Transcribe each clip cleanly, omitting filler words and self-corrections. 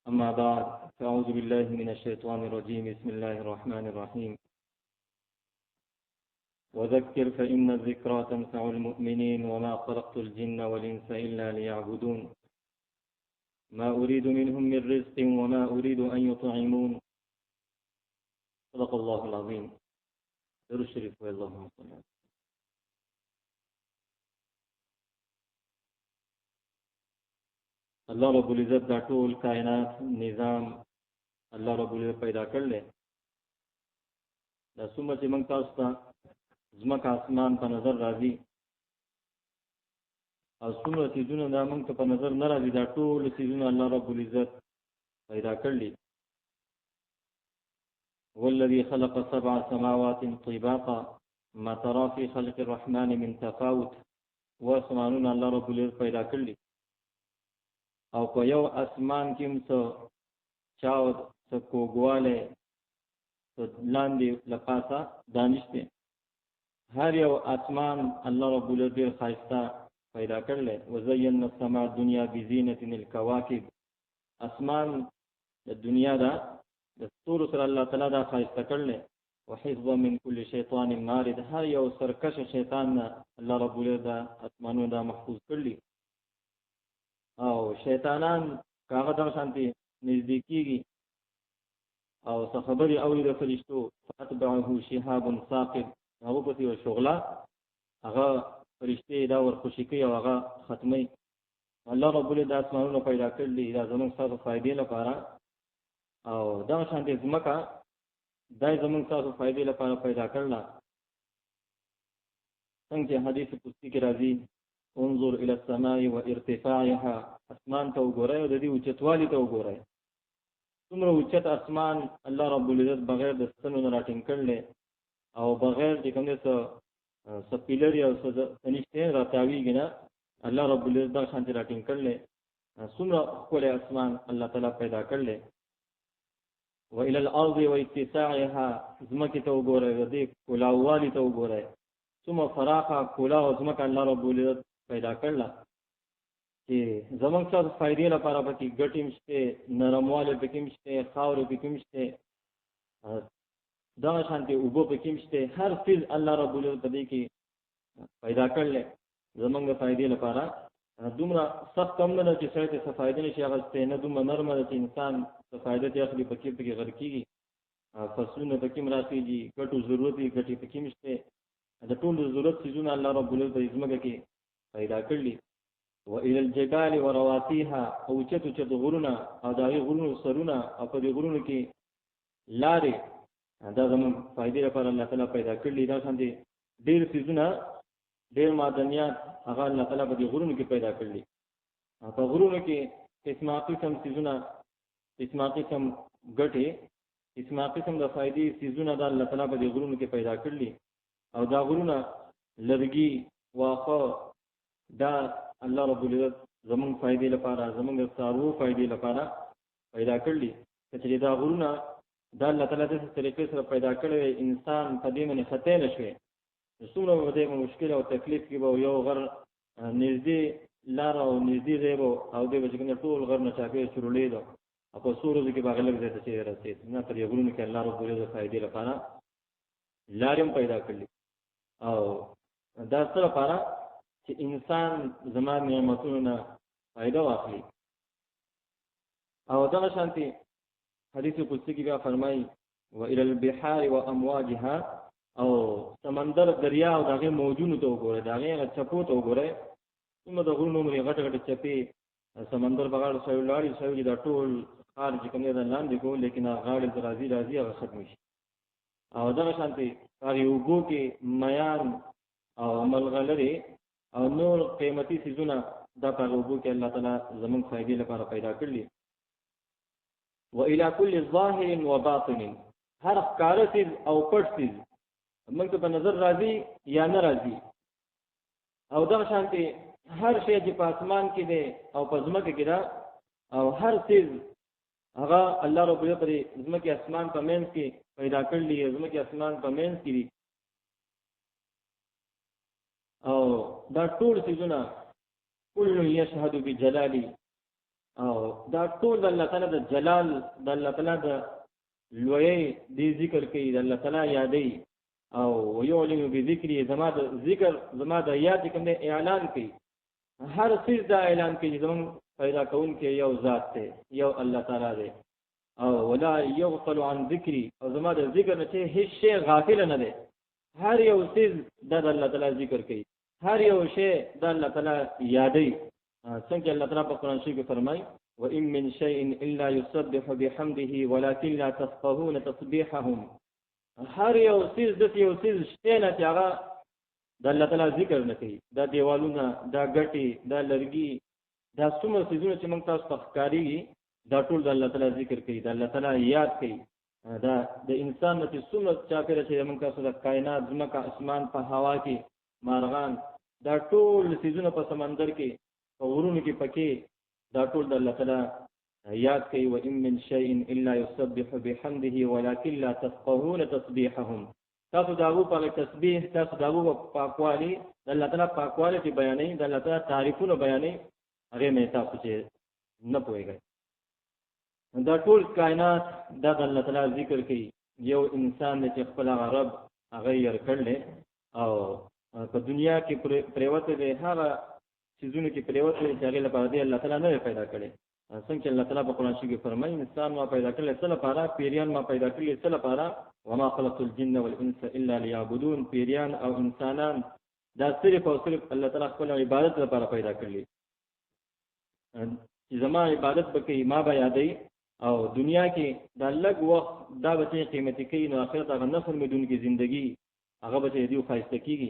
أما بعد فأعوذ بالله من الشيطان الرجيم. بسم الله الرحمن الرحيم. وذكر فإن الذكرى تنفع المؤمنين وما خلقت الجن والإنس إلا ليعبدون ما أريد منهم من رزق وما أريد أن يطعمون. صدق الله العظيم. درود الشريف اللهم صل على الله رب العزت دا ټول کائنات نظام الله رب العزت پیدا کړل. دا څومره چې موږ تاسو ته ځمکه اسمان په نظر راځي او څومره چیزونه دا موږ ته په نظر نه راځي، دا ټول چیزونه الله رب العزت پیدا کړل. والذي خلق 7 سماوات طباقا ما ترى في خلق الرحمن من تفاوت. واسمانونه الله رب العزت پیدا کړل او په یو اسمان کې څه چاود څه کوګواله څه لاندې لپاسه دانشته. هر یو اسمان الله رب العزت خاصه پیدا کړل. وزینا السماء الدنيا بزینة الكواكب. اسمان د دنیا دا د ستورو سره الله تعالی دا خاصه کړل. وحفظا من كل شیطان مارد. هر یو سرکش شیطان الله رب العزت اسمانونو دا محفوظ کړل. او شیطانان کاغه د شانتي نزدیکیږي او څه خبري اوري د فرشتو فتبعه شهاب ثاقب. هغه په یو شغله هغه فرشتي دا ور خوشي کوي او هغه ختمي. الله رب العزت اسمانونو پیدا کړل دا زموږ ستاسو فائدې لپاره او دا شانتي زمکه دای زموږ ستاسو فائدې لپاره پیدا کړل. څنګه حدیث قدسی کې راځي انظر الى السماء وارتفاعها. اسمان ته وګورئ او د دې اوچتوالي ته وګورئ. څومره اوچت اسمان الله رب العزت بغیر د ستنو نه راټینګ کړل او بغیر د کوم څه پیلر یا څه نشته راتاویږي نه. الله رب العزت دا شانتي راټینګ کړل. څومره خپل اسمان الله تعالی پیدا کړل. والى الارض واتساعها. زمکه ته وګورئ د دې کولاوالي ته وګورئ. څومره فراخه کولا او زمکه الله رب العزت پیدا کړل چې زمونږ څخه فائدې لپاره پکې ګټې مشته، نرمواله پکې مشته، خاورې پکې مشته، دا شانتي اوبو پکې مشته. هر څه الله رب العزت دې کې پیدا کړل زمونږ فائدې لپاره. دومره سخت کم نه چې څه څه فائدې نشي غوښته، نه دومره نرمه چې انسان څه فائدې ته اخلي پکې غر کیږي. فصلونه پکې مراتيږي، ګټو ضرورت یې ګټې پکې مشته. د ټول ضرورت چیزونه الله رب العزت د زمګه کې پیدا کړلی. والى الجبال ورواسيها. او چتو غرونه او دغه غرونو سرونه او په دې غرونو کې لارې دا زموږ فائدې لپاره الله تعالی پیدا کړلی. دا څنګه ډېر چیزونه ډېر معدنیات هغه الله تعالی په دې غرونو کې پیدا کړلی. په غرونو کې قسمه قسم چیزونه، قسمه قسم ګټې، قسمه قسم د فائدې چیزونه دا الله تعالی په دې غرونو کې پیدا کړلی. او دا غرونه لرګي واخه دا الله رب العزت زمون فائدې لپاره، زمون د څارو فائدې لپاره پیدا کړلی. چې دا غرونه دا الله تعالی د طریقې سره پیدا کړی انسان په دې باندې خطا نشوي. څومره به مشکل او تکلیف کې به یو غر نږدې لار او نږدې دی او دې وجه کې ټول غر نه چاپی چورلې دو او په سورو کې باغ لګ زیات چې رسید نه پر یو غرونه کې الله رب العزت فائدې لپاره لارم پیدا کړلی. او دا سره لپاره چې انسان زماد نعمتونو نه فائدہ واخلي. او دا شانتي حدیث قدسی کې بیا فرمایي والى البحار وامواجها. او سمندر دریا او دغه موجونو ته وګوره، دغه چپو ته وګوره. کومه د غرونو مری غټ چپی سمندر بغاړ شوی لاړی شوی دا ټول خارج کوم نه لاندې کو، لیکن غاړې راځي هغه ختم شي. او دا شانتي هغه وګو کې میان او ملغلره او نور قیمتي سيزونه دا په وګو کې الله تعالی زمون فائدې لپاره پیدا کړلی. والى كل ظاهر وباطن. هر ښکارا سیز او پټ سیز موږ ته په نظر راځي یا نه راځي. او دا شانتي هر شی چې په اسمان کې دی او په ځمکه کې دا او هر سیز هغه الله رب العزت په ځمکه اسمان په منځ کې پیدا کړلی. ځمکه اسمان په منځ کې دي او دا ټول سيزونه كل يشهد بجلالي. او دا ټول د الله تعالی د جلال د الله تعالی د لوی دی ذکر کوي، د الله تعالی یادې او ويعلن بذکری، زما د ذکر زما د یاد کوم دی اعلان کوي. هر څه دا اعلان کوي زمون پیدا کون کې یو ذات دی، یو الله تعالی دی. او ولا یغفل عن ذکری، او زما د ذکر نه هیڅ شی غافل نه دی. هر یو څه د الله تعالی ذکر کوي، هر یو شی د الله تعالی یادې. څنګه الله تعالی په قرآن شریف کې فرمایي وَإِن مِّن شَيْءٍ إِلَّا يُسَبِّحُ بِحَمْدِهِ وَلَكِنْ لَا تَفْقَهُونَ تَسْبِيحَهُم. هر یو څه د یو څه شته نه چې هغه د الله تعالی ذکر نه کوي. دا دیوالونه، دا ګټي، دا لرګي، دا څومره څیزونه چې موږ تاسو ته ښکارېږي دا ټول د الله تعالی ذکر کوي، د الله تعالی یاد کوي. دا د انسان چې څومره چاپېره چې موږ تاسو د کائنات، ځمکه، اسمان، په هوا کې مارغان، دا ټول څیزونه په سمندر کې، په غرونو کې پکې، دا ټول د الله تعالی یاد کوي. وَإِن مِّن شَيْءٍ إِلَّا يُسَبِّحُ بِحَمْدِهِ وَلَكِنْ لَا تَفْقَهُونَ تَسْبِيحَهُم. تاسو داغو په تسبیح، تاسو داغو پاکوالی، د الله تعالی پاکوالی چې بیانې، د الله تعالی تعریفونه بیانې، هغه مې تاسو چې نه پوهیږئ. دا ټول کائنات دا د الله تعالی ذکر کوي. یو انسان چې خپل رب هغه یې کړل او په دنیا کې پریوته دی، هغه چیزونه کې پریوته دی چې هغه لپاره دی الله تعالی نه پیدا کړي. څنګه الله تعالی په قرآن شریف کې فرمایي انسان ما پیدا کړل څه لپاره، پیریان ما پیدا کړل څه لپاره، وما خلقت الجن والانس الا ليعبدون. پیریان او انسانان دا صرف او صرف الله تعالی خپل عبادت لپاره پیدا کړل. چې زما عبادت وکړي، ما به یادې، او دنیا کې دا لږ وخت دا به قیمتي کوي، نو آخرت هغه نه فرمېدونکې ژوندګي هغه به چې دی ښایسته کېږي.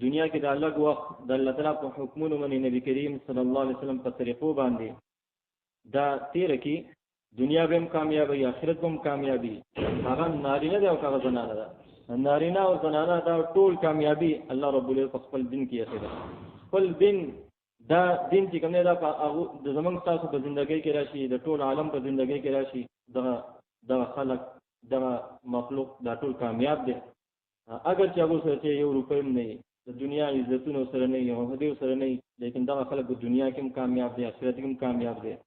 دنیا کې دا لږ وخت د الله تعالی په حکمونو باندې نبی کریم صلی الله علیه وسلم په طریقو باندې دا تیر کی، دنیا به هم کامیابی، آخرت به هم کامیابی. هغه نارینه دی او هغه زنانه ده. نارینه او زنانه دا ټول کامیابی الله رب العزت په خپل دین کې اخیره. خپل دین، دا دین چې کوم دی دا د زمونږ تاسو په ژوندۍ کې راشي، د ټول عالم په ژوندۍ کې راشي. دغه خلق، دغه مخلوق دا ټول کامیاب دی. اگر چې هغه سره یو روپۍ هم نه، د دنیا عزتونو سره نه، یو هدیو سره نه، لیکن دغه خلک په دنیا کې هم کامیاب دي، آخرت کې هم کامیاب دي.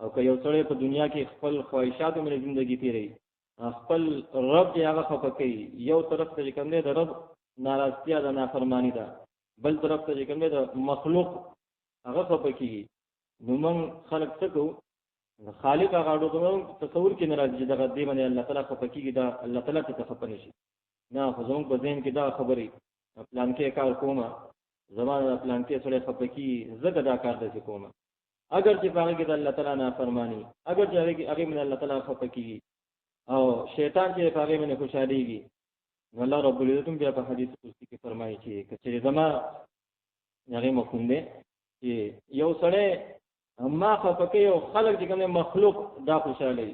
او که یو سړی په دنیا کې خپل خواهشاتو باندې ژوندګي تیروي، خپل رب یې هغه خفه کوي، یو طرف ته چې کوم دی د رب ناراضتیا ده، نافرمانی ده، بل طرف ته چې کوم دی د مخلوق هغه خفه کېږي، نو موږ خلک څه کوو؟ خالق هغه اړو تصور کې نه راځي چې دغه دې باندې الله تعالی خفه کېږي، دا الله تعالی ته خفه نه شي. نه، خو زموږ په ذهن کې دا خبرې پلان کې کار کومه، زما پلان کې سړی خفه کېږي، زه دا کار داسې کومه. اگر چې هغه کې د الله تعالی نافرمانی، اگر چې هغه من الله تعالی خفه کیږي او شیطان چې هغه من خوشاليږي، الله رب العزت بیا په حدیث قدسی کې فرمایي چې کچې زما هغه مفهوم دی چې یو سړی ما خفه کوي او خلک چې کوم مخلوق دا خوشالي،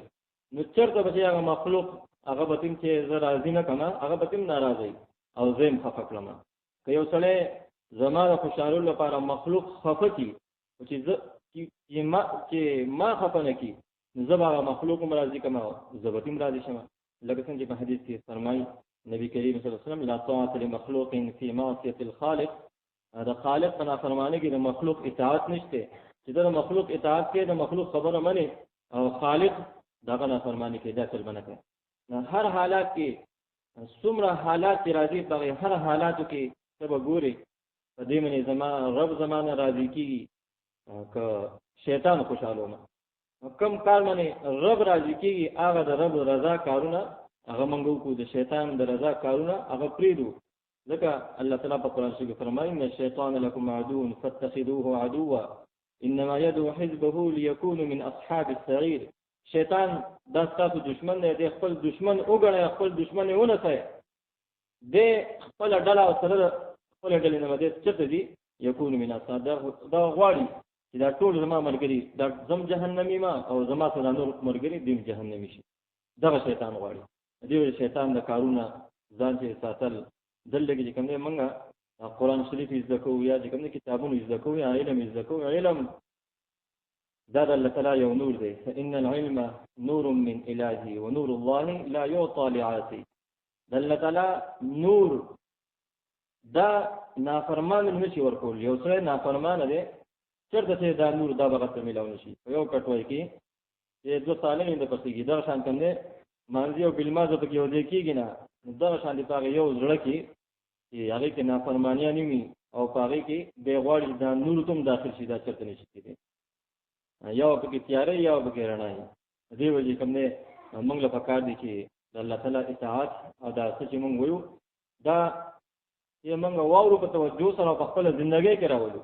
نو چرته به هغه مخلوق هغه به تم چې زه راضي نه کما، هغه به تم ناراضي او زم خفه کړم. که یو سړی زما د خوشالو لپاره مخلوق خفه کی چې چې ما خفه نه کی، زبا مخلوق راضي کما، زبتیم راضي شمه. لکه څنګه په حدیث کې فرمایي نبی کریم صلی الله علیه وسلم لا طاعة لمخلوق فی معصیة الخالق. دا خالق په نافرمانی کې د مخلوق اطاعت نشته، چې دا مخلوق اطاعت کې د مخلوق خبره مني او خالق دا نافرمانی کې دا څه بنه کوي. هر حالات کې څومره حالات راځي، په هر حالاتو کې سبا ګوري په دې باندې زما رب زمانه راضي کیږي که شیطان خوشاله ما. کم کار باندې رب راضي کیږي، هغه د رب رضا کارونه هغه منګو کو، د شیطان د رضا کارونه هغه پریدو. ځکه الله تعالی په قرآن کې فرمایي ان الشیطان لكم عدو فاتخذوه عدوا انما يدعو حزبه ليكونوا من اصحاب السعير. شیطان دا ستاسو دشمن دی، د خپل دشمن وګڼئ، خپل دشمن یې ونسئ، د خپل ډله او سره خپل ډلې نه مدد چته دي یکون من اصحاب، دا غواړي چې دا ټول زما مرګري، دا زم جهنمی ما او زما سره نور مرګري دیم جهنمی شي. دغه شیطان غواړي. دی شیطان د کارونه ځان چې ساتل دلته کې کوم دی، موږ قرآن شریف زده کوو یا چې کوم کتابونه زده کوو یا علم زده کوو. علم دا د الله تعالی یو نور دی. فإن العلم نور من إله ونور الله لا يعطى لعاصي. د الله تعالی نور دا نافرمان نشي ورکول. یو سره نافرمان دی چرته چې دا نور دا بغت ملاو نشي په یو کټوي کې چې دو سالنې د پسېږي دا شان کنده مانځي او بلمازه په کې یو ځای کېږي نه دا شان دي پاره یو زړه کې چې هغه کې نافرمانیا نیمي او پاره کې به غواړي دا نور تم داخل شي دا چرته نشي کېږي یو په کې تیارې یو په کې رڼا دی وجه کوم نه موږ له پکار دي چې الله تعالی اطاعت او دا چې موږ وایو دا چې موږ واورو په توجه سره په خپل ژوندۍ کې راوړو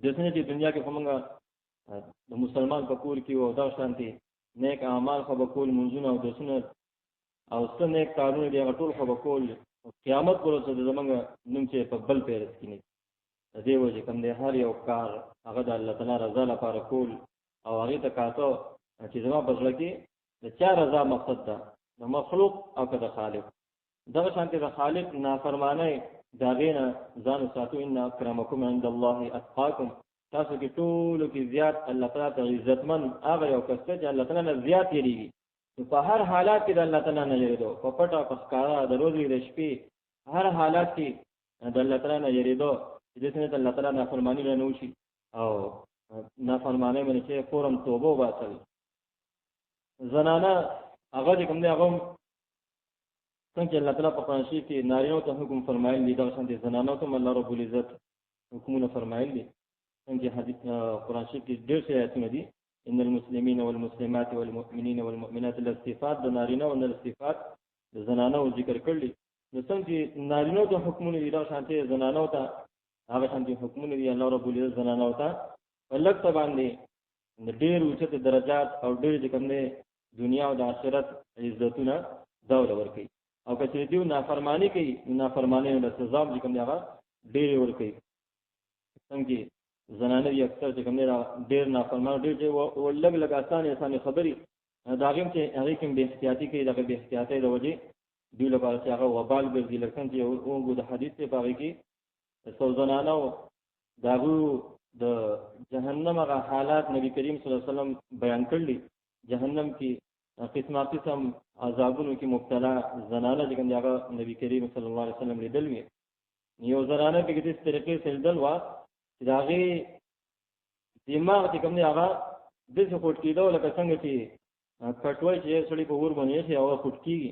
د څنګه چې دنیا کې موږ د مسلمان په کور کې او دا شانتي نیک اعمال خو به کول منځونه او د سنت او څه نیک کارونه دی ټول خو به کول قیامت پر ورځ زمونږ نوم چې په بل پیرس کې نه دی وجه کوم دی هر یو کار هغه د الله تعالی رضا لپاره کول او هغه ته کاته چې زما په ځل کې د چا رضا مقصد ده د مخلوق او د خالق دغه شانتي د خالق نافرمانی دا غینه ځان ساتو ان اکرمکم عند الله اتقاکم تاسو کې ټول کې زیات الله تعالی ته عزتمن هغه یو کس چې الله تعالی نه زیات یریږي په هر حالات کې د الله تعالی نه یریدو په پټه په ښکارا د ورځې د شپې هر حالات کې د الله تعالی نه یریدو چې څنګه الله تعالی نافرمانی نه وشي او نافرمانی باندې چې فورم توبه وباسل زنانه هغه کوم دی هغه څنګه الله تعالی په قرآن شریف کې نارینه ته حکم فرمایلی دا څنګه زنانه ته الله رب العزت حکمونه فرمایلی څنګه حدیث قرآن شریف کې ډېر څه آیاتونه دي ان المسلمین والمسلمات والمؤمنین والمؤمنات الاستفاد د نارینه او د استفاد د زنانه او ذکر کړل نو څنګه نارینه ته حکمونه دي دا شانته زنانه ته هغه شانته حکمونه دي الله رب العزت زنانه ته ولک ته باندې ډېر اوچته درجات او ډېر کوم نه دنیا او د آخرت عزتونه دور ورکي او کله دیو نافرمانی کوي نافرمانی د سزا چې کوم دی هغه ډېر ورکي څنګه زنانه یې اکثر چې کوم نه ډېر نافرمان ډېر چې ولګ لګ اسانه خبري دا غیم چې هغه کوم به احتیاطي کوي دغه به احتیاطي د وجه دی لپاره چې هغه وبال ګرځي لکه چې وګړو د حدیث په باندې کې څو زنانه داغو د جهنم هغه حالات نبی کریم صلی الله علیه وسلم بیان کړل جهنم کې قسم عذابونو کې مبتلا زنانه چې کوم هغه نبی کریم صلی الله علیه وسلم لیدل وی یو زنانه په دې طریقې سره دل وا چې داغه دماغ چې کوم هغه د څه کوټ کېدو لکه څنګه چې کټوي چې سړی په ور باندې شي او کوټ کېږي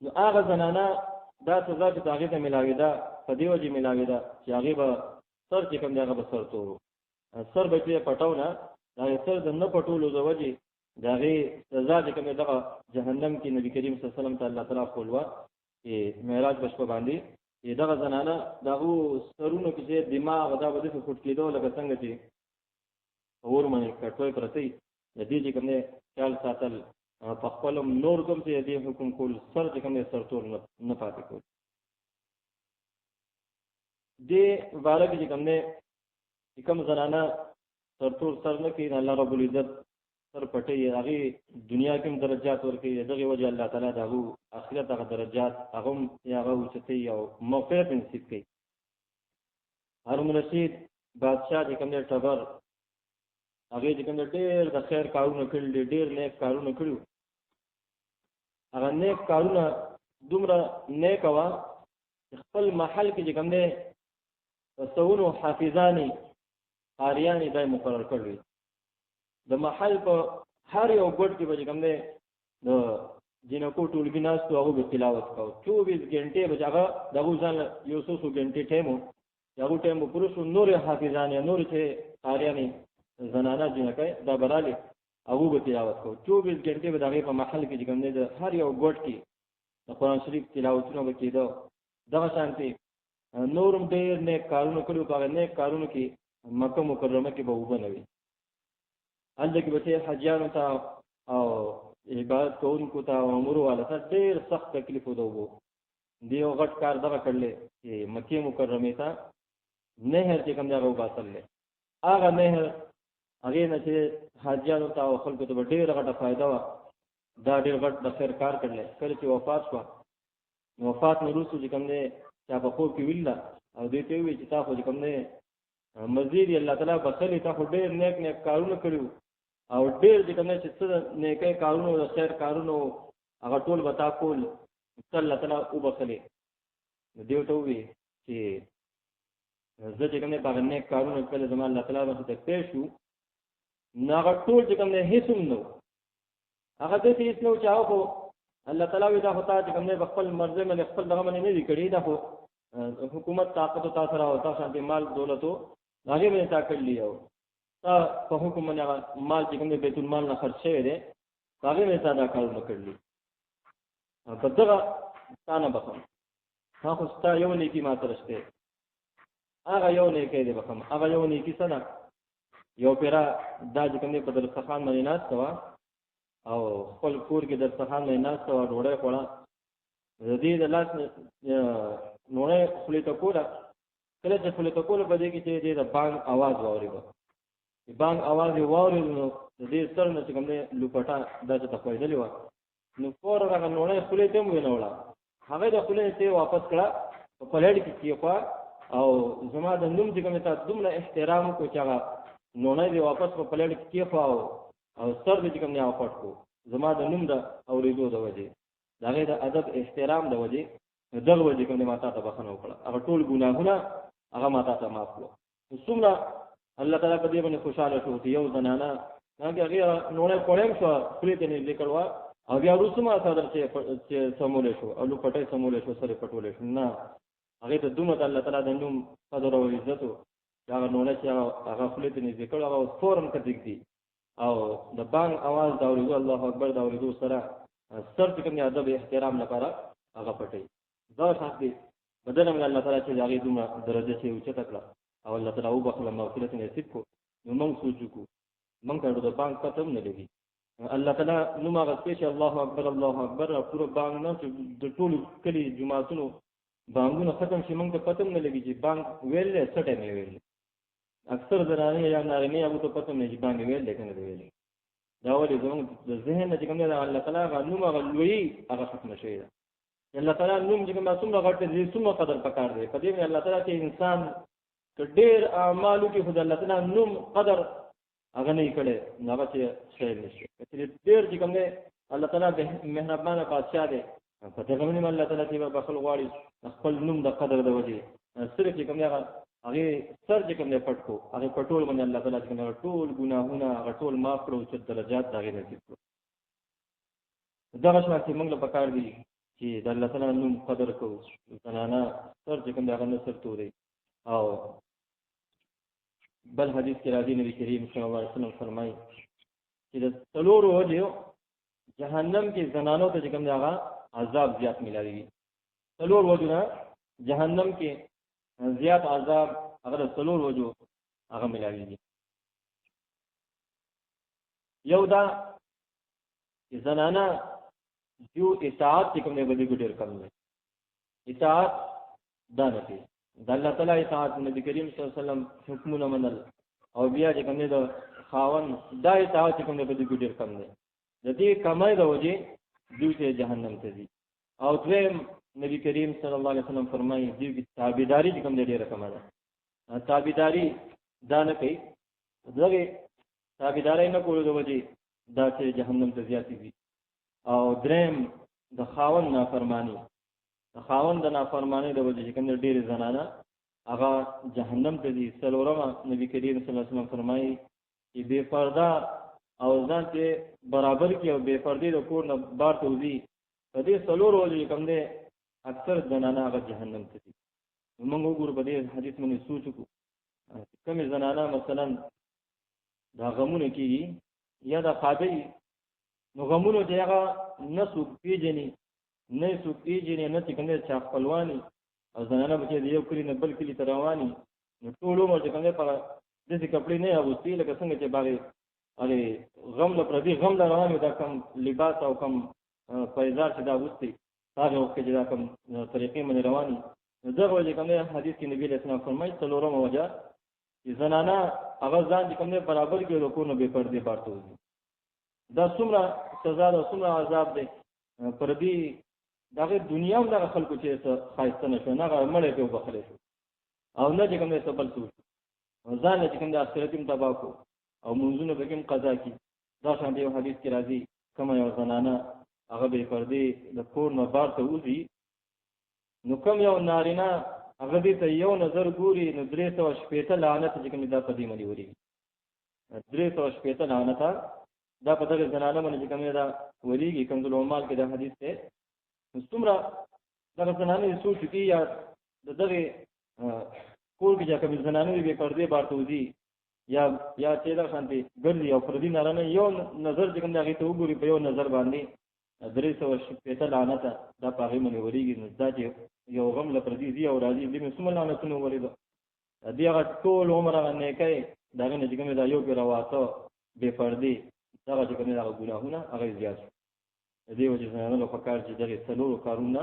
نو هغه زنانه دا سزا چې هغه ته ملاوي ده په دې وجه ملاوي ده چې هغه به سر چې کوم هغه به سر تورو سر به چې پټاو نه دا سر د نه پټولو د وجه داغه سزا چې کوم دغه جهنم کې نبی کریم صلی الله علیه وسلم ته الله تعالی خپلوا چې معراج بشپ باندې دغه زنانه دغه سرونو کې دماغ دا بده څه فوټ کېدو لکه څنګه چې اور باندې کټوي پرتی د دې چې کوم خیال ساتل په خپل نور کوم چې دې حکم کول سر چې کوم سر تور نه پاتې کول دې بارک چې کوم زنانه سر تور سر نه کې الله رب العزت سر پټي هغه دنیا کې درجات ورکړي دغه وجه الله تعالی دغه آخرت هغه درجات هغه هغه وچتي او موقعیت نصیب کړي هارون رشید بادشاہ چې کوم ټبر هغه چې کوم ډېر د خیر کارونه کړل ډېر نیک کارونه کړو هغه نیک کارونه دومره نیک وا خپل محل کې کوم نه سونو حافظانی قاریانی دای مقرر کړل د محل په هر یو ګډ کې به کوم نه د جنکو ټولګي ناس ته هغه تلاوت کاوه 24 غنټه به هغه دغه ځان یو څو غنټه ټیمو هغه ټیمو پرسو نور حافظان نور چې قاریانی زنانه جنکه دا براله هغه به تلاوت کاوه 24 غنټه به دغه په محل کې کوم نه د هر یو ګډ کې د قرآن شریف تلاوتونه وکړو دغه شانتي نورم ډېر نیک کارونه کړو په نیک کارونو کې مکه مکرمه کې به وبنوي هلته کې به حجانو ته او عبادت کوونکو ته امور والا ته ډېر سخت تکلیف ودوو دیو غټ کار دغه کړل چې مکه مکرمه ته نهر چې کوم ځای وباسل هغه نهر هغه نه چې حجانو ته او خلکو ته ډېر غټه فائدہ وا دا ډېر غټ د خیر کار کړل کله چې وفات شو وفات نو روسو چې کوم نه چا په خو کې ویل او دې ته وی چې تاسو چې کوم نه مزید الله تعالی بخلی ته ډېر نیک نیک کارونه کړو او ډېر چې کوم چې څه نیکه کارونه او خیر کارونه هغه ټول بتا کول الله تعالی او بخلی دیو ته وی چې زه چې کوم نه باغ نیک کارونه کله زما الله تعالی باندې ته پېښ شو نو هغه ټول چې کوم نه هیڅ نو هغه د هیڅ نو چاو کو الله تعالی دا هوتا چې کوم نه خپل مرزه مې خپل دغه باندې نه دی کړی دا خو حکومت طاقت او تاثیر او تاسو مال دولتو هغه مې تا کړلی او تا په حکم باندې مال چې کوم بیت المال نه خرج شوی دی هغه مې تا دا کار وکړلی په دغه ستانه بخم هغه ستا یو نیکی ما ترشته هغه یو نیکی دی بخم هغه یو نیکی سره یو پیرا دا چې کوم په درسخان باندې ناست و او خپل کور کې درسخان باندې ناست و ډوډۍ خوړه د دې د لاس نوړې خپل ته کوله کله چې خپل ته کوله په دې کې چې د بانګ आवाज واوري بانګ आवाज واوري نو د دې سر نه چې کوم نه لوپټا داسې تخویدلې و نو فور هغه نوړې خپل ته مو نه وړه هغه د خپل ته واپس کړه په پلیټ کې کیخوا او زما د نوم چې کوم ته دومره احترام کو چې هغه نوړې دی واپس په پلیټ کې کیخوا او سر دې کوم نه واپس کو زما د نوم د اوریدو د وجه دغه د ادب احترام د وجه دغه وجه کوم نه ماته ته بخنه وکړه هغه ټول ګناهونه هغه ماته ته معاف کړو څومره الله تعالی په دې باندې خوشاله شو چې یو زنانه هغه نوړې کوړم شو خپل ته نه لیکلوا او بیا وروسته صدر چې سمولې شو او لوپټې سمولې شو سره پټولې شو نه هغه ته دومره الله تعالی د نوم قدر او عزت هغه نوړې چې هغه خپل ته نه لیکل هغه فورم کټیک دي او د بانګ आवाज دا ورته الله اکبر دا ورته سره سر چې کوم ادب احترام لپاره هغه پټي دا شاته بدل من الله تعالی چې هغه دومره درجه چې اوچته کړه او الله تعالی او بخله مغفرت نصیب کو نو موږ سوچو کو موږ ته د بانګ پته نه لګي الله تعالی نو ما غوښتي چې الله اکبر او پورا بانګ نه د ټول کلی جمعهتونو بانګونه ختم شي موږ ته پته نه لګي چې بانګ ویل څه ټیم ویل اکثر درانه یا نارینه هغه ته پته نه چې بانګ ویل لیکن ویل دا ولې زموږ د ذهن چې کوم نه الله تعالی غو ما غلوي هغه ختم شي الله تعالی نوم چې کوم څومره غټ دي څومره قدر پکار دی په دې باندې الله تعالی چې انسان ډېر اعمالو کې خدای الله تعالی نوم قدر هغه نه کړي هغه چې شی نشي چې ډېر چې کوم الله تعالی مهربانه بادشاہ دی په دغه باندې الله تعالی چې بخل غواړي خپل نوم د قدر د وجه صرف چې کوم هغه سر چې کوم پټ کو هغه پټول باندې الله تعالی چې ټول ګناهونه هغه ټول معاف کړو چې درجات دغه نصیب کړو دغه شان چې موږ له پکار دي چې د الله تعالی نوم قدر کوو زنانه سر چې کوم هغه نصر توري او بل حدیث کې راځي نبی کریم صلی الله علیه وسلم فرمایي چې د څلور وجو جهنم کې زنانو ته چې کوم هغه عذاب زیات ملایي څلور وجو جهنم کې زیات عذاب هغه څلور وجو هغه ملایي یو دا چې زنانه جو اطاعت کوم نه بدی ګډر کم نه اطاعت دا نه کوي د الله تعالی اطاعت نبی کریم صلی الله علیه وسلم حکمونه منل او بیا چې کوم نه د خاون دا اطاعت کوم نه بدی ګډر کم نه د دې کمای د وجه دوی جهنم ته دي او دویم نبی کریم صلی الله علیه وسلم فرمایي دې کی تابعداري کوم دې ډیره کمه ده تابعداري دا نه کوي دغه تابعداري نه کول د وجه دا چې جهنم ته زیاتی دي او دریم د خاون نافرمانی د خاون د نافرمانی د وجه کوم ډیره زنانه هغه جهنم ته دي څلورم نبی کریم صلی الله علیه وسلم فرمایي چې بے پرده او ځان ته برابر کې او بے پردې د کور نه بار توزی په دې څلور وجه کوم دې اکثر زنانه هغه جهنم ته دي موږ وګورو په دې حدیث باندې سوچ وکړو کوم زنانه مثلا دا غمونه کیږي یا دا خادي نو غمونه چې هغه نه سوق پیژني نه سوق پیژني نه چې کومه چا خپلواني او زنانه به د یو کلی نه بل کلی ته رواني نو ټول عمر چې کومه په دې کپړې نه اغوستي لکه څنګه چې باغې اره غم له پردي غم له رواني دا کم لباس او کم پیزار چې دا اغوستي هغه وخت چې دا کم طریقې باندې رواني دغه وجه کومه حدیث کې نبی رسول الله فرمایي څلورم وجه چې زنانه هغه ځان چې کومه برابر کې رکوع نه به پردي پارته وي دا څومره سزا او څومره عذاب دی پر دې دغه دنیا هم دغه خلکو چې خایسته نشو نه مړې په بخله شو او نه چې کومه سبل شو ځان چې کومه آخرت هم تباہ کو او منځونه به کوم قضا کی دا شان دی حدیث کې راځي کومه یو زنانه هغه به پردي د کور نه بار ته وځي نو کوم یو نارینه هغه دې ته یو نظر ګوري نو 360 لعنت چې کوم دا قدیمه دی وری 360 لعنت دا په دغه زنانه باندې کوم دا وریږي کوم د عمال کې دا حدیث ته څومره دغه زنانه سوچ کی یا دغه کور کې چې کوم زنانه به پردې بارتوزی یا چې دا شانتي ګرځي او پردي نارانه یو نظر چې کوم دا غي ته وګوري په یو نظر باندې 360 لعنت دا په هغه باندې وریږي نو دا چې یو غم له پردي دی او راځي دې څومره لعنتونه وریدو دې هغه ټول عمر نه کوي دا نه چې کوم دا یو کې راواته به پردي دا چې کوم دا ګناهونه هغه زیات دې وجه نه له فکر چې دغه څلور کارونه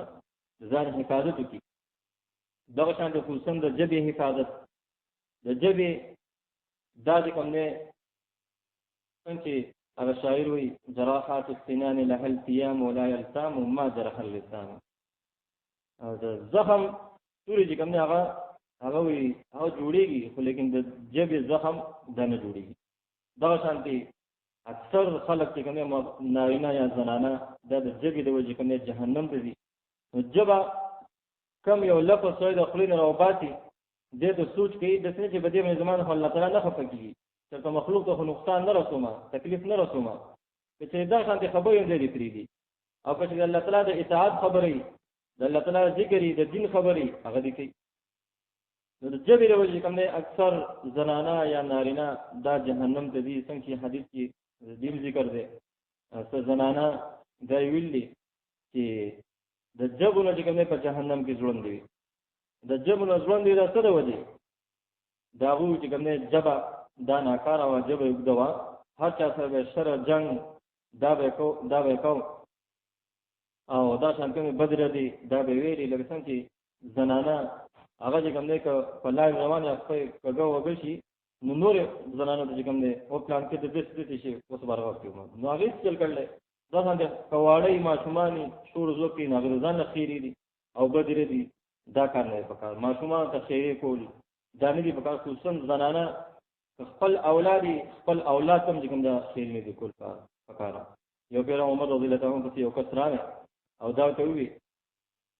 ځان حفاظت وکړي دا شانته خصوصا د جبه حفاظت د جبه دا چې کوم نه څنګه هغه شاعر وي جراحات السنان لها التيام ولا يلتام ما جرح اللسان او د زخم توري چې کوم نه هغه وي هغه جوړيږي خو لیکن د جبه زخم دا نه جوړيږي دا شانتي اکثر خلک چې کوم نارینه یا زنانه د جبه د وجه کوم جهنم ته دي نو جبه کم یو لفظ سوی د خلین راوباسي دې ته سوچ کوي د څه چې بده من زمان الله تعالی نه خفقي چې مخلوق ته نقصان نه رسومه تکلیف نه رسومه چې دا شانتي خبرې دې پری دي او چې الله تعالی د اطاعت خبرې د الله تعالی ذکر د دین خبرې هغه دي کوي نو د جبر وجه کوم نه اکثر زنانه یا نارینه دا جهنم ته دي څنګه حدیث کې دین ذکر دی څه زنانه دا ویلي چې د جبل چې کوم په جهنم کې ژوند دی د جبل ژوند دی دا څه دی وجه دا وو چې کوم نه جبا دا ناکاره او جبه یوګدوا هر چا سره شر جنگ دا به کو او دا څنګه بدر دی دا به ویلي لکه څنګه زنانه هغه چې کوم نه په لای روانه خپل کګو وګشي نو نور زنانه چې کوم نه او پلان کې د دې شي اوس بارغه کیو نو هغه چل کړل دا څنګه کواړی ماشومانی شور زوکې نغرزان خیری دي او بدر دي دا کار نه پکار ماشومان ته خیری کولی دا نه دي پکار خصوصا زنانه خپل اولاد هم کوم دا خیر نه دي کول پکار یو پیر عمر رضی الله تعالی عنہ یو کسرانه او دا ته وی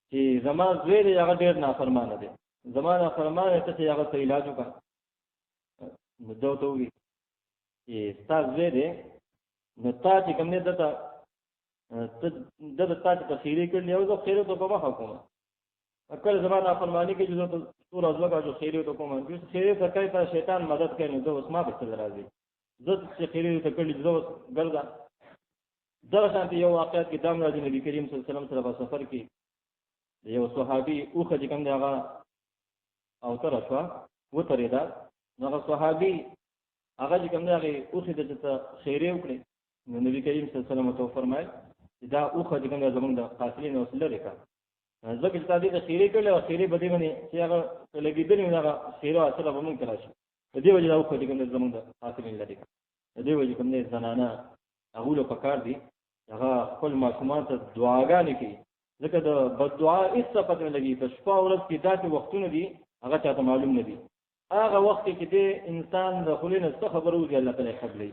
چې زمان زوی دی هغه ډیر نافرمانه دی زمانه فرمانه ته هغه ته علاج وکړه نو دا ته وی چې تاسو زوی دی نو تاسو کوم نه دته د تاسو په خیری کړل یو ځو خیر ته په مخه کومه اکل زمانہ فرمانی کې جو ټول ازلګه جو خیر ته کومه جو خیر ته کوي ته شیطان مدد کوي نو اوس ما به تل راځي زه چې خیر ته کړل جو ګرځا دا شانتي یو واقعیت کې دام راځي نبی کریم صلی الله علیه وسلم سره په سفر کې یو صحابي اوخه چې کوم دی هغه او تر شو و ترېدا نو صحابي هغه چې کوم دی هغه اوخه د خیره وکړي نو نبی کریم صلی الله علیه وسلم ته فرمایي دا اوخه چې کوم دی زمونږ د قاتلین وسله لري ځکه چې تاسو د خیره کړل او خیره بده باندې چې هغه لګیدل نو هغه خیره اصله به مونږ راشي د دې وجه دا اوخه چې کوم دی زمونږ د قاتلین لري د دې وجه کوم دی زنانه هغه له پکار دي هغه خپل ماشومان ته دعاګانې کوي ځکه د بد دعا هیڅ پته نه لګي په شپه ورځ کې داسې وختونه دي هغه چاته معلوم نه دي هغه وخت کې د انسان د خلینو څخه خبرو دی الله تعالی قبلې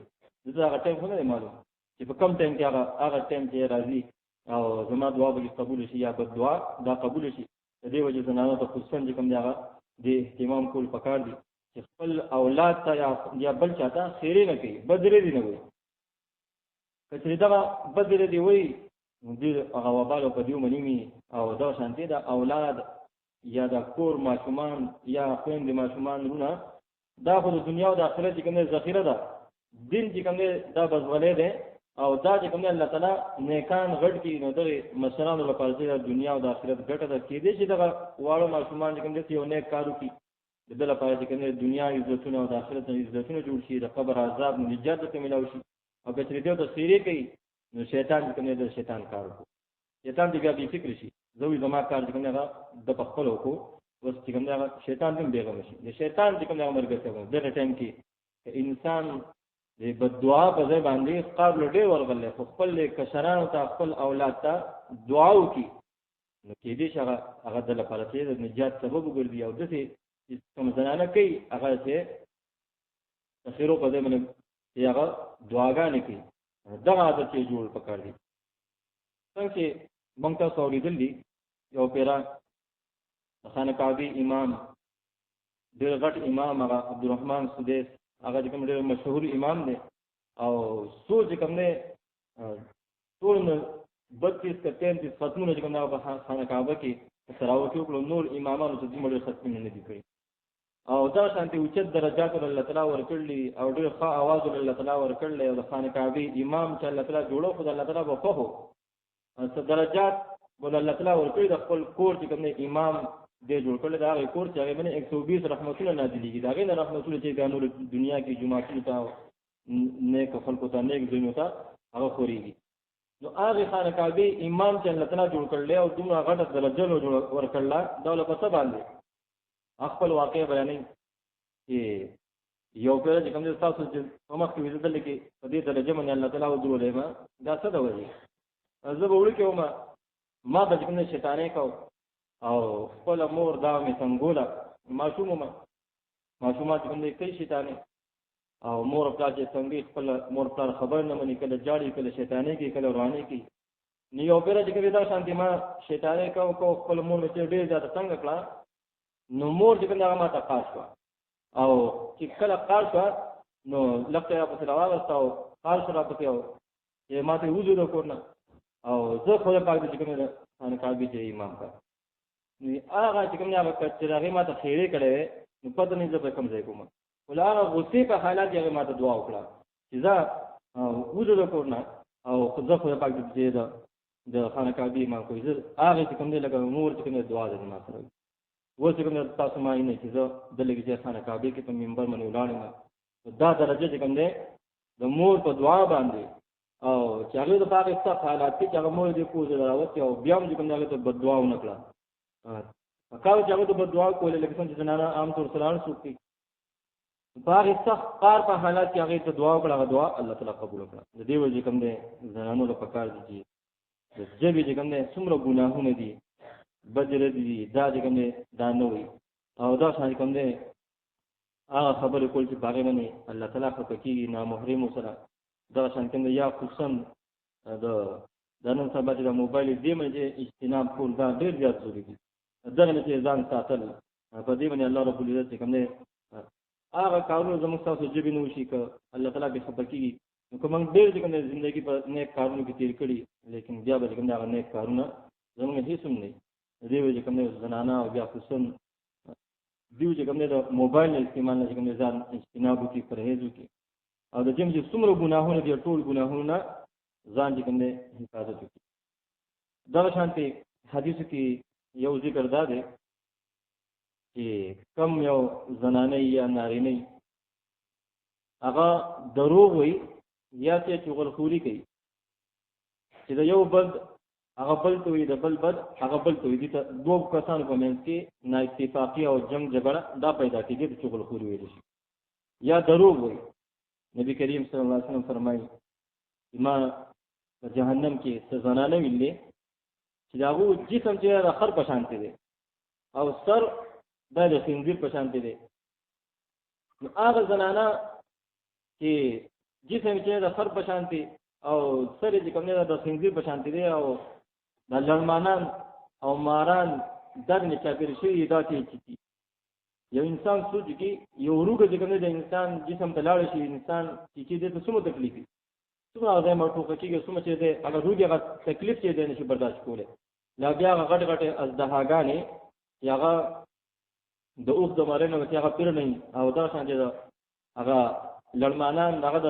دا هغه ټیم نه معلوم چې په کم ټیم کې هغه ټیم کې راځي او زما دعا به قبول شي یا بد دعا دا قبول شي د دې وجه زنانه ته خصوصا چې کوم دی هغه د اهتمام کول پکار دي چې خپل اولاد ته یا بل چاته خیره نه کوي بدرې دي نه وي کچې دا بدرې دی وي دې هغه وبالو په دیو منیمی او دا شانتي دا اولاد یا دا کور ماشومان یا خويند ماشومان رونه دا خو د دنیا او د آخرت کومه ذخیره ده دین چې کومه دا بزغلې ده او دا چې کومه الله تعالی نیکان غټ کی نو درې مشرانو لپاره د دنیا او د آخرت ګټه ده کې دې چې دا واړو ماشومان چې کومه یو نیک کارو کی د بل لپاره چې کومه دنیا عزتونه او د آخرت عزتونه جوړ شي د قبر عذاب نجات ته ملو شي او که دې ته خیری کوي نو شیطان کومه د شیطان کار کو شیطان دې بیا به فکر شي زوی زما کار کومه د پخپل کو اوس چې کومه شیطان دې بیغم شي د شیطان چې کومه مرګ ته د ټیم کې انسان دې بد دعا په ځای باندې قابل ډېر ورغله خپل کشران او خپل اولاد ته دعا وکي نو کې دې هغه د لپاره چې د نجات سبب وګرځي او دته کوم زنانه کوي هغه چې اخیرو په دې باندې هغه دعاګانې کوي دا عادت یې جوړ پکار دي څنګه مونږ تاسو اوریدل دي یو پیرا خانه کعبه امام ډېر غټ امام هغه عبدالرحمن سدیس هغه چې کوم ډېر مشهور امام دی او سوچ کوم نه ټول 32 که 33 ختمونه چې کوم په خانه کعبه کې سراو کې کړو نور امامانو چې موږ ختمونه نه دي کړی او دا شانتي اوچت درجات الله تعالی ورکړلي او ډېر ښه आवाज الله تعالی ورکړلي او د خانه کعبه امام چې الله تعالی جوړو خدای الله تعالی په خو څه درجات ول الله تعالی ورکړي د خپل کور چې کوم امام دې جوړ کړل دا غي کور چې هغه باندې 120 رحمتونه نازلېږي دا غي رحمتونه چې د نور دنیا کې جمعه ته نیک خلکو ته نیک زینو ته هغه خوريږي نو هغه خانه کعبه امام چې الله تعالی جوړ کړل او دومره غټه درجه ور کړل دا له پسه باندې خپل واقع بیانې چې یو پر چې کوم تاسو چې کومه کې ویل کې په دې درجه باندې الله تعالی ودرولې ما دا څه دا وایي زه به وړي کوم ما به کوم شیطانې کو او خپل مور دا مې څنګه ماشومات کوم دې کوي شیطانې او مور پلا چې څنګه خپل مور پلا خبر نه مني کله جاړي کله شیطانې کې کله رواني کې نیو پر چې کوي دا شانتي ما شیطانې کو خپل مور چې ډېر ځات څنګه کړه نو مور چې کومه ما ته خاص او چې کله خاص نو لکه یا په راوستاو خاص را پته او چې ما ته وځو د کورنه او زه خو پاک دې کومه ان کعبه چې امام کا نو هغه چې کومه هغه چې هغه ما ته خیره کړي نو پته نه زه کوم ځای کوم ولاره غصې په حالات هغه ما ته دعا وکړه چې زه وځو د کورنه او زه خو پاک دې د خانه کعبه امام کوي زه هغه چې کومه لکه مور چې کومه دعا ده ما سره وڅ کوم تاسو ما نه چې زه د لګي خانه کعبه کې په منبر باندې ولاړم دا درجه چې کوم ده د مور په دعا باندې او چې هغه د پاره څه حالات کې هغه مور دې کوزه راوځي او بیا هم کوم هغه ته بددعا ونه کړه کاو چې هغه ته بددعا کوله لکه څنګه چې زنانه عام طور سره سوکي باغ څخ قار په حالات کې هغه ته دعا وکړه دعا الله تعالی قبول کړه د دې وجه کوم ده زنانو له پکار دي چې جبې چې کوم ده څومره ګناهونه دي بدر دي دا چې کوم دا نه وي او دا څنګه کوم ده هغه خبره کول چې باغ باندې الله تعالی خو کوي نامحرم سره دا څنګه یا خصوصا د نن سبا د موبایل دې باندې اجتناب کول دا ډېر زیات ضروري دي دغه نه چې ځان ساتل په دې باندې الله رب العزت کوم ده هغه کارونه زموږ تاسو جبې نو شي ک الله تعالی به خبر کیږي کوم ډېر چې کوم ژوندۍ په نیک کارونو کې تیر کړي لیکن بیا به کوم دا نیک کارونه زموږ هیڅ هم نه دې وجه کوم زنانه او بیا خصوصا دیو چې کوم د موبایل استعمال نه کوم ځان اجتناب کی پرهیز کی او د جیم چې څومره ګناهونه دي ټول ګناهونه ځان چې کوم حفاظت کی دا شانتي حدیث کې یو ذکر دا دی چې کم یو زنانه یا نارینه هغه دروغ وي یا چې چغلخوري کوي چې د یو بل هغه بل ته وي د بل بد هغه بل ته وي د دوه کسانو په منځ کې نا اتفاقی او جنگ جګړه دا پیدا کیږي د چغلخوري ویل شي یا دروغ وي نبی کریم صلی الله علیه وسلم فرمایي ما په جهنم کې سزانانه ویلې چې داغو جسم چې د خر په شان دی او سر د خنزیر په شان دی نو هغه زنانه چې جسم چې د خر په شان دی او سر چې کوم نه د خنزیر په شان دی او د لړمانان او ماران درنه چاپیر شي دا چې یو انسان سوچ کی یو روغه چې کوم د انسان جسم ته لاړ شي انسان چې دې ته څومره تکلیف څومره هغه مرټوکه کېږي څومره چې دې هغه روغه تکلیف چې دې نشي برداشت کوله لا بیا هغه غټ غټ ازدهاګانې هغه د اوس د مارنه چې هغه پیر نه او دا څنګه هغه لړمانان هغه د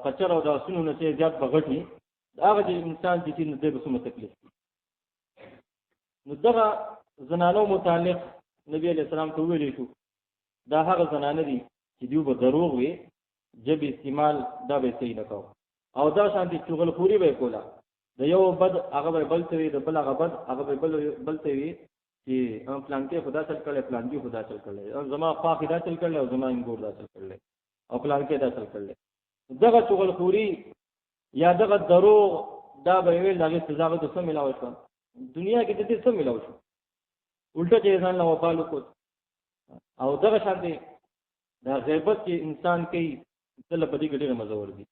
قچر او د سونو نه زیات بغټي هغه چې انسان چې دې به څومره تکلیف نو دغه زنانو متعلق نبی علیہ السلام ته ویلي شو دا هغه زنانه دي چې دیو به دروغ وي جب استعمال دا به صحیح نه کوي او دا شانتي چغلخوري به کوله د یو بد هغه بل ته وي د بل هغه بد هغه بل ته وي چې پلان کې خدا چل کړي پلان کې خدا چل کړي او زما خوا خدا چل کړي او زما انګور دا چل کړي او پلان کې دا چل کړي دغه چغلخوري یا دغه دروغ دا به ویل دغه سزا به څه ملاوي شو دنیا کې دې څه ملاوي شو الټه چې ځان له وفالو کو او دغه شان دي دا غیبت کې انسان کوي تل په دې کې ډېر مزه ورګي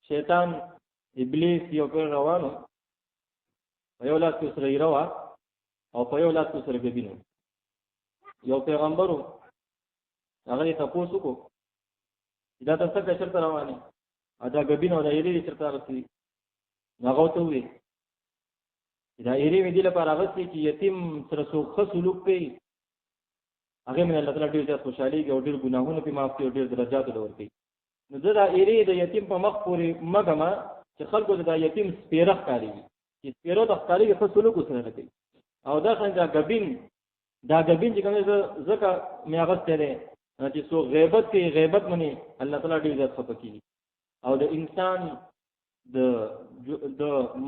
شیطان ابلیس یو پر روانو یو لاس کې سره روا او په یو لاس سره ګبینو. یو پیغمبرو هغه ته پوښتنه وکړه دا تاسو څنګه چرته رواني دا ګبینو دا یری چرته راځي. هغه ته وی دا یری مې دی لپاره غوښتي چې یتیم سره څو سلوک کوي هغه مې الله تعالی ډېر خوشالي او ډېر ګناهونه په معاف کوي، ډېر درجات ورکړي. نو دا یری د یتیم په مخ پورې مګما چې خلکو دا یتیم سپیره ښکاري چې سپیره د ښکاري په سلوک سره کوي. او دا څنګه دا ګبین چې کومه زکه مې هغه ستاره چې څو غیبت کوي غیبت مني الله تعالی ډېر عزت خپکی. او د انسان د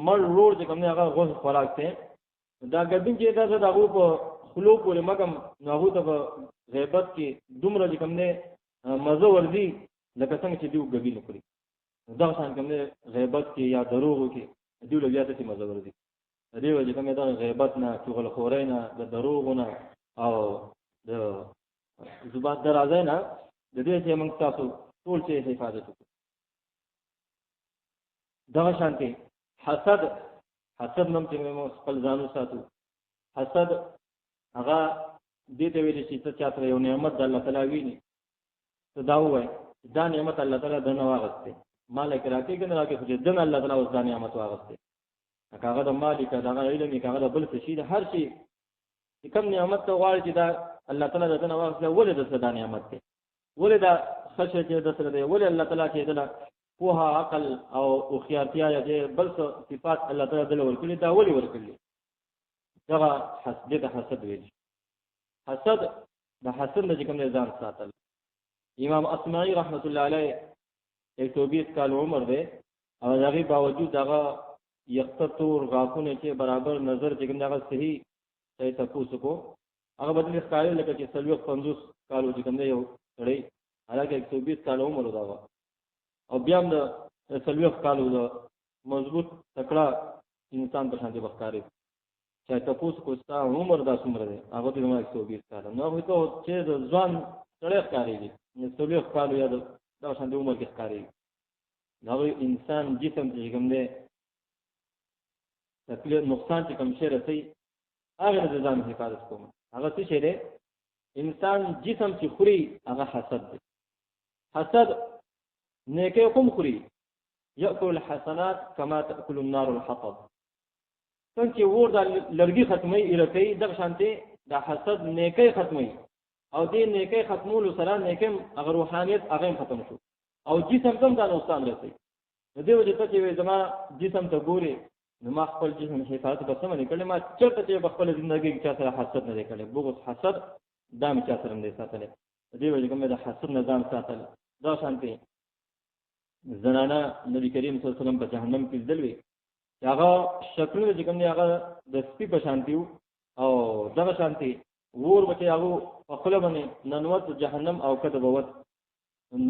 مړ روړ چې کومه هغه غوښ خوراک ته دا ګبین چې دا دغه په خلو پورې مګم نو ته غیبت کې دومره چې کومه مزه ورځي لکه څنګه چې دیو ګبین کړی. دا څنګه کومه غیبت کې یا دروغ کې دیو لږه ته مزه ورځي. دیو چې کومه دا غیبت نه چغل خورای نه د دروغ نه او د زبان درازه نه د دې چې موږ تاسو ټول چې حفاظت وکړو. دا شانتي حسد نوم چې موږ خپل ځانو ساتو. حسد هغه دې ته ویل چې ته چاته یو نعمت د الله تعالی ویني ته دا وایي دا نعمت الله تعالی دنه واغسته مالک راکې کنه راکې خو دې الله تعالی اوس دا نعمت واغسته. هغه د مالک دا علم هغه د بل څه شي هر شي کوم نعمت ته غواړي چې دا الله تعالی دنه واغسته ولې د صدا نعمت دی ولې دا خشيه چې د سره دی ولې الله تعالی چې دله پوها عقل او خيارتیا یا بل څه صفات الله تعالی دله ورکړي دا ولې ورکړي. دا حسد ویل. حسد د حسد د کوم ځان ساتل. امام اصمعي رحمت الله علیه 120 کال عمر دی او دغه باوجود هغه یختطور غاکونه چې برابر نظر چې کومه صحیح صحیح تاسو کو هغه بدل ښکاري لکه چې 50 کالو چې کومه یو سړی هغه 120 کال عمر دا او بیا هم د 40 کالو د مضبوط تکړه انسان په شان دي ښکاري. چې تاسو کو ستا عمر دا څومره دی هغه د 120 کال نو هغه ته چې ځوان سړی ښکاري دي 40 کالو یا دا شان د عمر کې ښکاري. دا انسان جسم چې کوم دی تکلیف نقصان چې کوم شي رسي هغه د ځان حفاظت کوم. هغه څه شي دی انسان جسم چې خوري هغه حسد دی. حسد نیکه کوم خوري یاکل الحسنات کما تاكل النار الحطب. څنګه ور د لرګي ختمي الکي د شانتي د حسد نیکه ختمي او دې نیکه ختمولو سره نیکه هغه روحانيت هغه ختم شو او جسم هم دا نقصان رسي. د دې وجه ته چې زما جسم ته ګوري نو ما خپل جسم حفاظت به سم نه کړم. ما چرته چې خپل ژوندۍ کې چا سره حسد نه کړم بغض حسد دا مې چا سره نه ساتل. د دې وجه کومه د حسد نظام ساتل دا شانتي زنانه نبی کریم صلی الله علیه وسلم په جهنم کې ځلوي هغه شکلونه چې کومه هغه د سپي په شانتي او دغه شانتي ور بچي هغه په خپل باندې ننوت جهنم او کتبوت.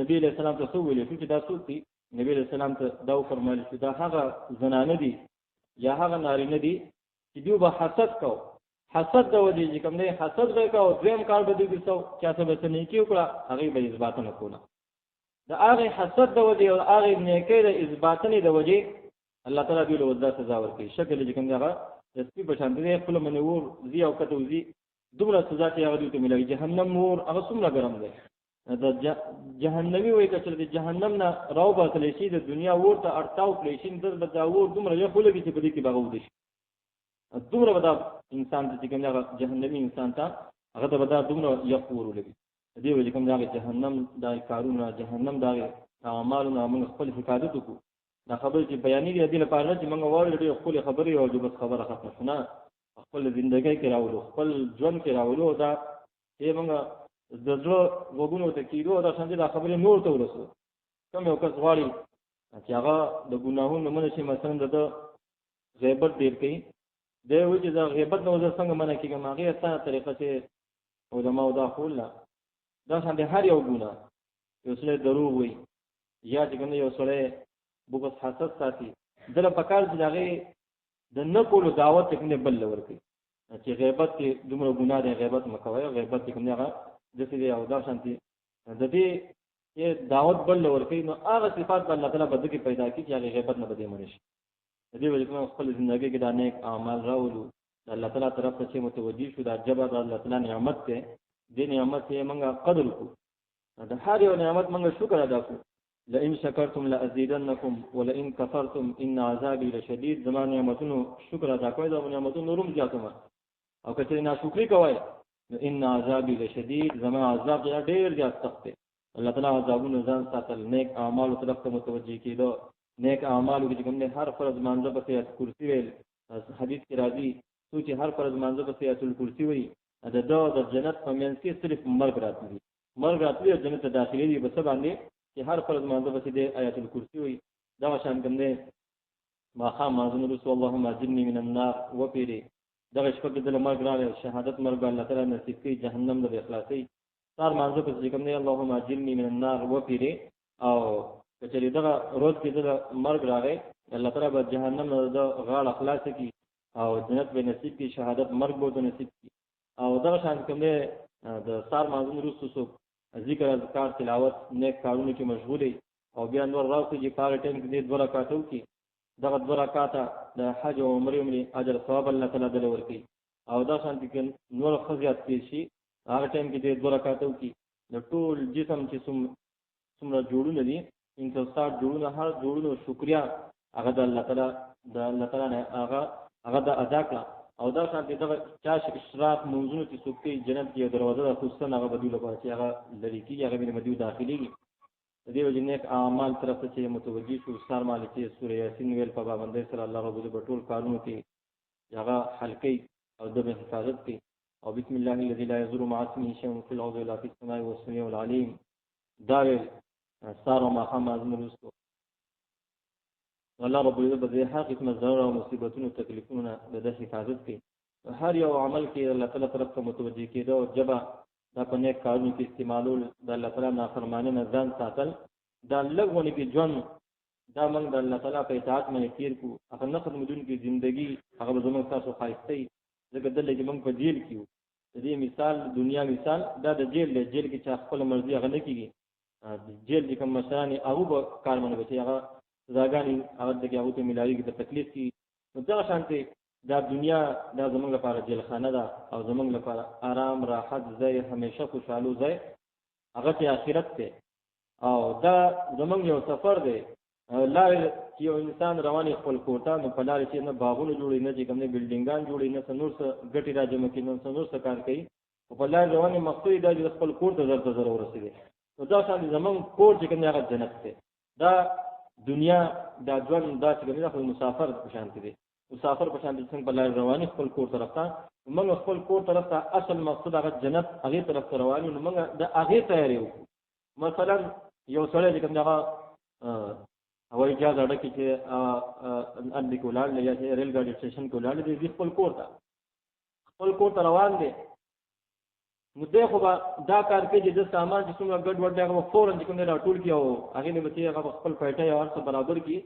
نبی علیہ السلام ته ویل چې دا څوک دي؟ نبی علیہ السلام ته دا فرمایل چې دا هغه زنانه دي یا هغه نارینه دي چې دوی به حسد کو. حسد د ودی چې کوم نه حسد وکاو دریم کار به دي څو چې څه به نه کیوکړه هغه به اثبات نه کوله. دا هغه حسد د ودی او هغه نیکي د اثبات نه د وجه الله تعالی دوی له وځه سزا ورکړي. شکل چې کوم هغه د سپي په شان دي خپل منور زی او کته وزي دومره سزا چې هغه دوی ته ملایي. جهنم نور هغه څومره ګرم دی. دا جهنمی وای کچې د جهنم نه راو باسل شي د دنیا ورته ارتاو کړی شي د بداور دومره یو خلګي چې په دې کې باغو دي دومره بدا انسان چې کوم هغه جهنمی انسان ته هغه ته بدا دومره یقور لګي. دې وجه کوم هغه جهنم د کارونه جهنم د اعمالونو موږ خپل حفاظت وکړو. دا خبره چې بیانې دي لپاره چې موږ وایو د خپل خبرې او د بس خبره ختمه شنه خپل ژوندۍ کې راولو خپل ژوند کې راولو دا چې موږ د زړه وګونو ته کیدو دا څنګه دا خبره نور ته ورسو. کوم یو کس غواړي چې هغه د ګناهونو منه شي مثلا د غیبت ډیر کوي دی وایي چې دا غیبت نو څنګه منه کیږي هغه اسانه طریقه چې علماء دا خول دا څنګه هر یو ګناه یو څه دروغ وي یا چې کوم یو سره بغض حسد ساتي دله پکار چې هغه د نقول دعوت څنګه بل ورکي چې غیبت کې دومره ګناه دی غیبت مکوي غیبت کوم هغه د دې او دا شانتي د دې چې دعوت بل ورکي نو هغه صفات الله تعالی بده کې پیدا کی چې هغه غیبت نه بده منشي. د دې وجه کوم خپل ژوندۍ کې د نیک اعمال راولو الله تعالی طرف ته متوجي شو دا جبا د الله تعالی نعمت ته دې نعمت یې موږ قدر کو دا هر یو نعمت موږ شکر ادا کو لئن شکرتم لازيدنکم ولئن کفرتم ان عذابي لشدید زمان نعمتونو شکر ادا کوئ دا نعمتونو روم زیاتوم او کله ناشکری کوئ ان عذابي لشدید زمان عذاب ډیر زیات سخت دی الله تعالی عذابونو ځان ساتل نیک اعمال طرف ته متوجي کیدو نیک اعمال کې کوم نه هر فرض مانځه په آیت کرسی ویل حدیث کې راځي چې هر فرض مانځه په آیت کرسی وی د جنت په منځ کې صرف مرګ راتلی جنت ته داخلي دي بس باندې چې هر فرض مانځه په دې آیت کرسی وی دا شان کوم نه ما خام مازن رسول اللهم اجرني من النار وپیری دغه شپه کې د مرګ راغی شهادت مرګ الله تعالی نصیب کړي جهنم د اخلاصي سار مانځه په دې کوم نه اللهم اجرني من النار وپیری او کچری دغه روز کې د مرګ راغی الله تعالی به جهنم د غاړه خلاص کی او جنت به نصیب کی شهادت مرګ به نصیب کی او دغه شان کوم نه د سار مازن رسول ذکر اذکار تلاوت نیک کارونو کې مشغولې او بیا نور راوځي چې پاره ټیم کې د 2 رکعاتو کې دغه 2 رکعاته د حج او عمره اجر ثواب الله تعالی دل ورکي او دا شانتي کې نور خزيات کې شي هغه ټیم کې د 2 رکعاتو کې د ټول جسم چې څومره جوړونه دي 360 جوړونه هر جوړونو شکریا هغه د الله تعالی نه هغه د ادا کړه او دا شانتي دغه چاش اشراق منځونو کې سوکې جنت کې دروازه خصوصا هغه بدیل لپاره چې هغه لری کې هغه به مدیو داخلي د دې وجه نیک اعمال طرف ته متوجي شو سار مالکی سورې یاسین ویل په باندې سره الله رب دې ټول کارونو کې هغه حلقې او د حفاظت کې او بسم الله الذي لا يضر مع اسمه شيء في الارض ولا في السماء والسميع العليم دار سار ما خما زمرستو الله رب دې به هر قسم ضرر او مصیبتونو تکلیفونو د حفاظت کې هر یو عمل کې الله تعالی طرف ته متوجي کېده او جبا دا په نیک کارونو کې استعمالول د الله تعالی نافرمانی نه ځان ساتل دا لږونه کې ژوند دا موږ د الله تعالی په اطاعت باندې تیر کو هغه نه ختمېدونکې ژوندۍ هغه زموږ تاسو ښایسته ځکه دلته چې موږ په جیل کې یو د دې مثال دنیا مثال دا د جیل کې چې خپل مرضي هغه نه کیږي جیل چې کوم مشران هغه به کار باندې بچي هغه سزاګانې هغه د هغه ته ملایي د تکلیف کی نو دا شانتي دا دنیا دا زمونږ لپاره جیل خانه ده او زمونږ لپاره آرام راحت ځای همیشه خوشاله ځای هغه ته آخرت ته او دا زمونږ یو سفر دی لار چې یو انسان رواني خپل کوټه نو په لار چې نه باغونه جوړي نه چې کوم نه بلډینګان جوړي نه څنور څه ګټي راځي مکه نه څنور څه کار کوي په لار رواني مقصد دا چې خپل کور ته ضرورت ورسېږي نو دا شان زمونږ کور چې کوم هغه جنت دی دا دنیا دا ژوند دا چې کوم نه مسافر په شان دی مسافر په شان څنګه بلای رواني خپل کور طرف ته موږ خپل کور طرف ته اصل مقصد هغه جنت هغه طرف ته رواني نو موږ د هغه تیاری وکړو مثلا یو سړی چې کوم هغه هوایي جهاز اډه کې چې ان د کولال یا ریل ګاډي سټیشن کولال دی خپل کور ته روان دي نو ده خو دا کار کوي چې د سامان چې څومره ګډ وډ هغه فورن چې کوم نه ټول کی او هغه نه بچي هغه خپل پټه یا ورته برابر کی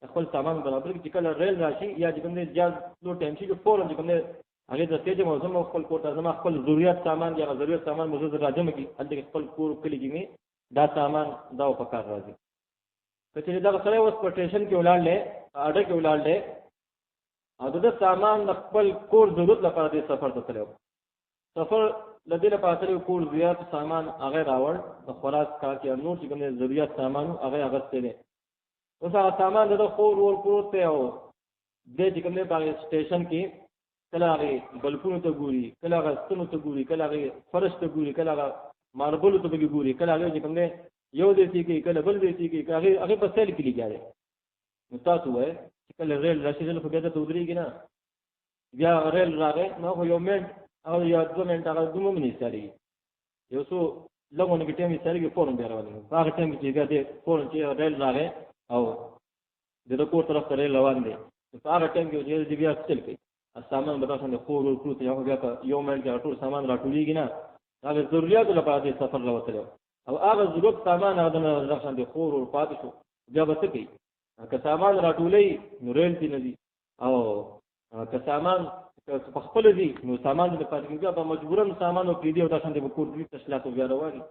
خپل سامان برابر کی چې کله ریل راشي یا چې کوم نه جاز لو ټایم شي چې فورن چې کوم نه هغه د تیجه موضوع خپل کوټه زما خپل ضرورت سامان یا ضرورت سامان موجود راځم کی هلته خپل کور کلی کې دا سامان دا په کار راځي کله دا سره اوس په سټیشن کې ولاړلې اډه کې ولاړلې او د سامان خپل کور ضرورت لپاره د سفر ته تلو سفر لدې لپاره تلو کور زیات سامان هغه راوړ د خوراک کا کې نور چې کوم ضرورت سامان هغه غوښتل اوس هغه سامان د خور ور پروت ته او د چې کوم په سټیشن کې کله هغه بلکونو ته ګوري کله هغه ستنو ته ګوري کله هغه فرش ته ګوري کله هغه ماربل ته ګوري کله هغه چې کوم یو دې کې کله بل دې کې هغه په سیل کې لګیاره نو تاسو وای چې کله ریل راشي خو بیا ته ودرېږي نه بیا ریل راغی نو یو منټ او یا 2 منټ هغه دومره منې ساري یو څو لګونه کې ټیم یې ساري فورم بیا راوړل هغه ټیم چې بیا دې فورم چې ریل راغی او د کور طرف ته ریل روان دی په هغه ټیم کې چې بیا ستل کوي سامان به تاسو نه خور ور پروت یو بیا یو منټ کې ټول سامان راټولېږي نه هغه ضرورت لپاره د سفر راوتل او هغه ضرورت سامان هغه نه راځي د خور ور پاتې شو بیا به څه کوي که سامان راټولې نو ریل دې نه دي او که سامان په خپل دي نو سامان د پاتېږي په مجبورن سامان او کېدی او تاسو د کور دې تشلات بیا رواني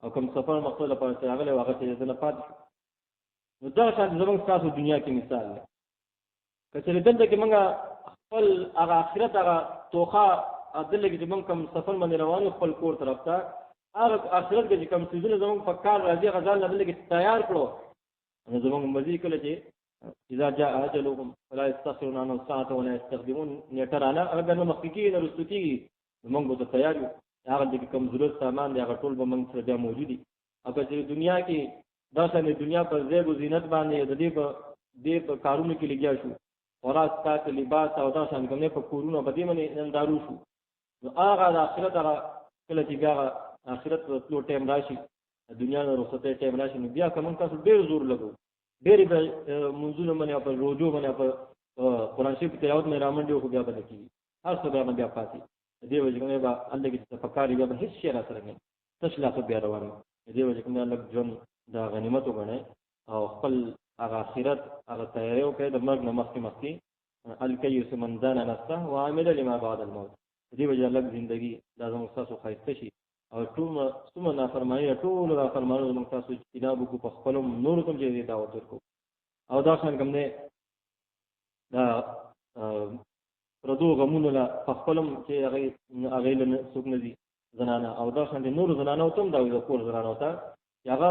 او کوم سفر مقصد لپاره چې هغه هغه ته نه پاتې نو دا شان زموږ تاسو دنیا کې مثال دی کله دلته کې موږ خپل هغه آخرت هغه توخه دلته کې موږ کوم سفر باندې روانو خپل کور طرف ته هغه آخرت کې کوم څیزونه زموږ په کار راځي غزال نه دلته تیار کړو نو زموږ مزي کله چې اذا جاء اجلهم فلا يستخرون عنه الساعه ولا يستقدمون نیټرانا هغه نو مخکې نه رسوتي موږ به تیار یو هغه د کوم ضرورت سامان دی هغه ټول به موږ سره موجود دي اګه چې دنیا کې دا څنګه دنیا پر زیب او زینت باندې د دې په کارونو کې لګیا شو خوراک تاک لباس او دا څنګه نه په کورونو باندې باندې نندارو شو نو هغه د آخرت هغه کله چې بیا آخرت ټول ټیم راشي دنیا نه رخصتې ټیم راشي نو بیا کوم تاسو ډېر زور لګو ډېر منځونه باندې په روزو باندې په قرآن شریف تلاوت مې رامنډي خو بیا باندې کیږي هر څه بیا پاتې دې وجه کومه به الله کې تفکر بیا هیڅ شي را سره نه تشلا ته بیا روانه دې وجه کومه الله جون دا غنیمت وګڼي او خپل هغه آخرت هغه تیاری وکړي د مرګ نه مخکې الکیس من دان نفسه وعمل لما بعد الموت دې وجه الله ژوندۍ دا زموږ تاسو خایسته شي او څومره نافرمانی ټول نافرمانو زموږ تاسو اجتناب وکړو په خپل نور کوم چې دعوت ورکړو او دا څنګه کوم نه دا پردو غمونو لا خپلم چې هغه له څوک نه دي زنانه او دا څنګه نور زنانه او تم دا یو کور زنانه وتا هغه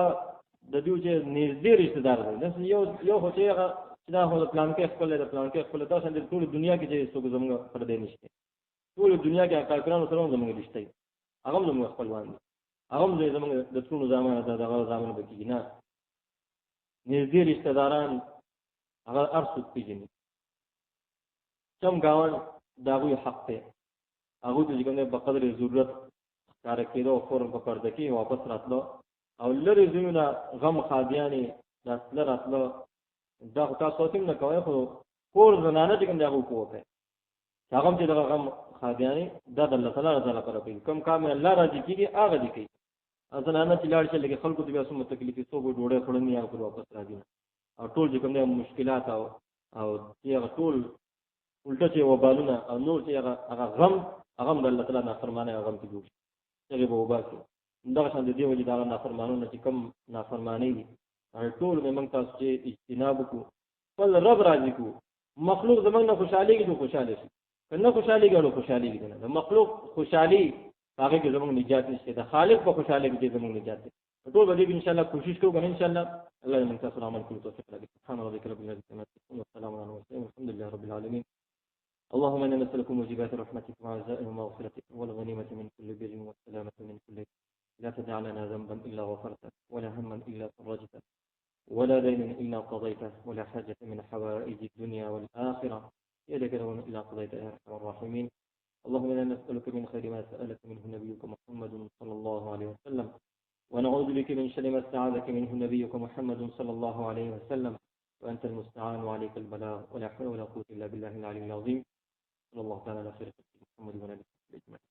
د دې چې نږدې رشتہ دار دي نو یو هوته هغه چې دا هو پلان کې خپل د پلان کې خپل دا څنګه ټول دنیا کې چې څوک زموږ پر دې نشته ټول دنیا کې کارکرانو سره زموږ رشتہ هغه زموږ خپلوان دي هغه زموږ د ټول زمانه دغه زمانه بکی نه نږدې رشتہ داران هغه ارسو پیژني کم گاون داغوی حق ته هغه د څنګه په قدر ضرورت کار کېدو او فورن په پرده کې واپس راتلو او لری زمونه غم خادیانی راتلو دا تاسو هم نه کوي خو کور زنانه چې کوم دغه کوته هغه چې دغه غم خادیانی دا د الله تعالی رضا لپاره کوي کوم کام الله راضي کیږي هغه دي کوي زنانه چې لاړ شي لکه خلکو ته بیا سم تکلیفي څو ډوړې خړنی هغه پر واپس راځي او ټول چې کوم مشکلات او هغه ټول الټه چې وبالونه او نور چې هغه غم د الله تعالی نافرمانه غم کې جوړ شي هغه به وباسي دا څنګه دی وجه دا نافرمانونه چې کم نافرمانی دي ټول موږ تاسو چې اجتناب کو ول رب راضي کو مخلوق زمنګ نه خوشالي کې خوشاله شي کنه خوشالي ګړو خوشالي کې نه مخلوق خوشالي هغه کې زمنګ نجات نشته د خالق په خوشالي کې زمنګ نجات ټول به ان شاء الله کوشش کوو ان شاء الله الله دې موږ تاسو عمل کوو توفیق راکړي سبحان ربك رب العزة عما يصفون والسلام على المرسلين والحمد لله رب العالمين اللهم انا نسالك موجبات رحمتك وعزائم مغفرتك والغنيمه من كل بر والسلامه من كل لا تدع لنا ذنبا الا غفرته ولا هما الا فرجته ولا دين الا قضيته ولا حاجه من حوائج الدنيا والاخره يدك لهم الا قضيتها يا ارحم الراحمين اللهم انا نسالك من خير ما سالك منه نبيك محمد صلى الله عليه وسلم ونعوذ بك من شر ما استعاذك منه نبيك محمد صلى الله عليه وسلم وانت المستعان وعليك البلاغ ولا حول ولا قوه الا بالله العلي العظيم صلى الله تعالى على خير محمد وعلى اله وصحبه اجمعين